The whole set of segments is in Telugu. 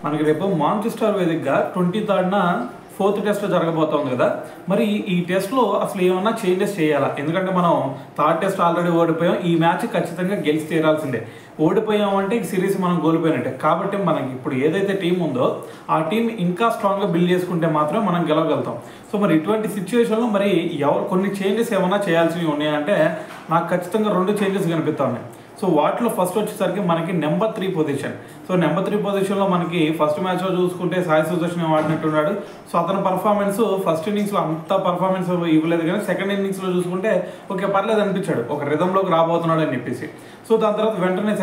మనకి రేపు మాంచెస్టర్ వేదికగా 23rd ఫోర్త్ టెస్ట్ జరగబోతోంది కదా. మరి ఈ టెస్ట్లో అసలు ఏమన్నా చేంజెస్ చేయాలా? ఎందుకంటే మనం థర్డ్ టెస్ట్ ఆల్రెడీ ఓడిపోయాం. ఈ మ్యాచ్ ఖచ్చితంగా గెలిచి తీరాల్సిందే. ఓడిపోయామంటే ఈ సిరీస్ మనం కోల్పోయినట్టే. కాబట్టి మనకి ఇప్పుడు ఏదైతే టీం ఉందో ఆ టీం ఇంకా స్ట్రాంగ్గా బిల్డ్ చేసుకుంటే మాత్రం మనం గెలవగలుగుతాం. సో మరి ఇటువంటి సిచ్యువేషన్లో మరి కొన్ని చేంజెస్ ఏమైనా చేయాల్సినవి ఉన్నాయంటే నాకు ఖచ్చితంగా 2 చేంజెస్ కనిపిస్తూ ఉన్నాయి. సో వాటిలో ఫస్ట్ వచ్చేసరికి మనకి నెంబర్ 3 పొజిషన్. సో నెంబర్ 3 పొజిషన్లో మనకి ఫస్ట్ మ్యాచ్లో చూసుకుంటే సాయి సుదర్శన్ ఆడినట్టున్నాడు. సో అతని పర్ఫార్మెన్స్ ఫస్ట్ ఇన్నింగ్స్లో అంత పర్ఫార్మెన్స్ ఇవ్వలేదు, కానీ సెకండ్ ఇన్నింగ్స్లో చూసుకుంటే ఓకే పర్లేదు అనిపించాడు, ఒక రిథంలోకి రాబోతున్నాడు అని చెప్పేసి. సో దాని తర్వాత వెంటనే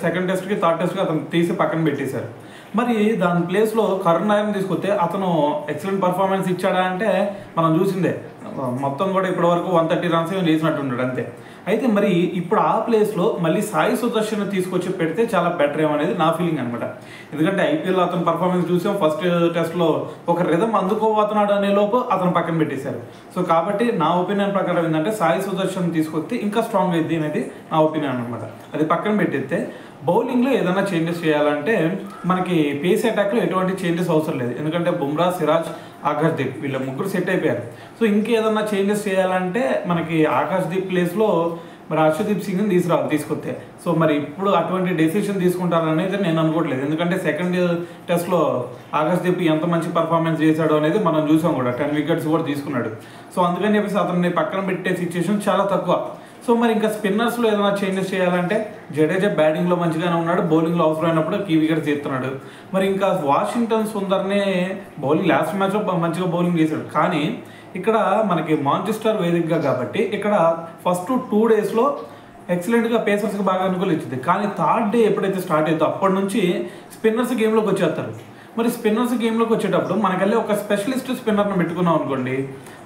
సెకండ్ టెస్ట్కి థర్డ్ టెస్ట్కి అతను తీసి పక్కన పెట్టేశారు. మరి దాని ప్లేస్లో కరుణ్ నాయర్ని తీసుకొస్తే అతను ఎక్సలెంట్ పర్ఫార్మెన్స్ ఇచ్చాడా అంటే మనం చూసిందే, మొత్తం కూడా ఇప్పటివరకు 130 రన్స్ ఏమో చేసినట్టున్నాడు అంతే. అయితే మరి ఇప్పుడు ఆ ప్లేస్లో మళ్ళీ సాయి సుదర్శన్ తీసుకొచ్చి పెడితే చాలా బెటర్ ఏమో అనేది నా ఫీలింగ్ అనమాట. ఎందుకంటే ఐపీఎల్ అతను పర్ఫార్మెన్స్ చూసాం, ఫస్ట్ టెస్ట్లో ఒక రిథం అందుకోబోతున్నాడు అనే లోపు అతను పక్కన పెట్టేశారు. సో కాబట్టి నా ఒపీనియన్ ప్రకారం ఏంటంటే సాయి సుదర్శన్ తీసుకొస్తే ఇంకా స్ట్రాంగ్ అయింది అనేది నా ఒపీనియన్ అనమాట. అది పక్కన పెట్టేస్తే బౌలింగ్లో ఏదైనా చేంజెస్ చేయాలంటే మనకి పేస్ అటాక్లో ఎటువంటి చేంజెస్ అవసరం లేదు. ఎందుకంటే బుమ్రా, సిరాజ్, ఆకాష్దీప్ వీళ్ళ ముగ్గురు సెట్ అయిపోయారు. సో ఇంకేదన్నా చేంజెస్ చేయాలంటే మనకి ఆకాష్దీప్ ప్లేస్లో మరి హర్షదీప్ సింగ్ని తీసుకొస్తే. సో మరి ఇప్పుడు అటువంటి డెసిషన్ తీసుకుంటారనేది నేను అనుకోవట్లేదు. ఎందుకంటే సెకండ్ టెస్ట్లో ఆకాష్దీప్ ఎంత మంచి పర్ఫార్మెన్స్ చేశాడు అనేది మనం చూసాం కూడా, 10 వికెట్స్ కూడా తీసుకున్నాడు. సో అందుకని చెప్పేసి అతన్ని పక్కన పెట్టే సిచ్యువేషన్ చాలా తక్కువ. సో మరి ఇంకా స్పిన్నర్స్లో ఏదైనా చేంజెస్ చేయాలంటే జడేజా బ్యాటింగ్లో మంచిగానే ఉన్నాడు, బౌలింగ్లో అవసరమైనప్పుడు కీ వికెట్స్ తీస్తున్నాడు. మరి ఇంకా వాషింగ్టన్ సుందర్నే బౌలింగ్ లాస్ట్ మ్యాచ్లో మంచిగా బౌలింగ్ చేశాడు, కానీ ఇక్కడ మనకి మాంచెస్టర్ వేదికగా కాబట్టి ఇక్కడ ఫస్ట్ 2 డేస్లో ఎక్సలెంట్గా పేసర్స్కి బాగా అనుకూలించింది. కానీ థర్డ్ డే ఎప్పుడైతే స్టార్ట్ అవుతుందో అప్పటి నుంచి స్పిన్నర్స్ గేమ్లోకి వచ్చేస్తారు. మరి స్పిన్నర్స్ గేమ్లోకి వచ్చేటప్పుడు మనకెళ్ళి ఒక స్పెషలిస్ట్ స్పిన్నర్ని పెట్టుకున్నాం అనుకోండి,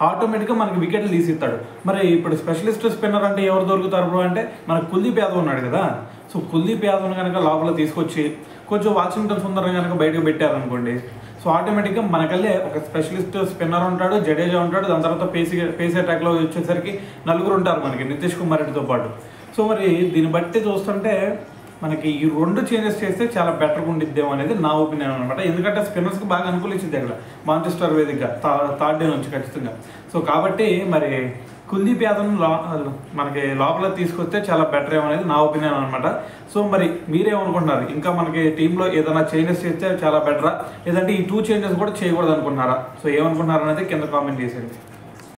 ఆటోమేటిక్గా మనకి వికెట్లు తీసిస్తాడు. మరి ఇప్పుడు స్పెషలిస్ట్ స్పిన్నర్ అంటే ఎవరు దొరుకుతారు అంటే మనకు కుల్దీప్ యాదవ్ ఉన్నాడు కదా. సో కుల్దీప్ యాదవ్ని కనుక లోపల తీసుకొచ్చి కొంచెం వాషింగ్టన్ సుందర్ని కనుక బయటకు పెట్టారనుకోండి, సో ఆటోమేటిక్గా మనకల్లే ఒక స్పెషలిస్ట్ స్పిన్నర్ ఉంటాడు, జడేజా ఉంటాడు, దాని తర్వాత పేస్ అటాక్లో వచ్చేసరికి 4 ఉంటారు మనకి నితీష్ కుమార్ రెడ్డితో పాటు. సో మరి దీన్ని బట్టి చూస్తుంటే మనకి ఈ 2 చేంజెస్ చేస్తే చాలా బెటర్గా ఉండిద్దేమో అనేది నా ఒపీనియన్ అనమాట. ఎందుకంటే స్పిన్నర్స్కి బాగా అనుకూలించింది అక్కడ మాంచెస్టర్ వేదికగా థర్డ్ డే నుంచి ఖచ్చితంగా. సో కాబట్టి మరి కుల్దీప్ యాదవ్ని మనకి లోపల తీసుకొస్తే చాలా బెటర్ ఏమో అనేది నా ఒపీనియన్ అనమాట. సో మరి మీరేమనుకుంటున్నారు? ఇంకా మనకి టీంలో ఏదైనా చేంజెస్ చేస్తే చాలా బెటరా, లేదంటే ఈ 2 చేంజెస్ కూడా చేయకూడదు అనుకుంటున్నారా? సో ఏమనుకుంటున్నారు అనేది కింద కామెంట్ చేసేయండి.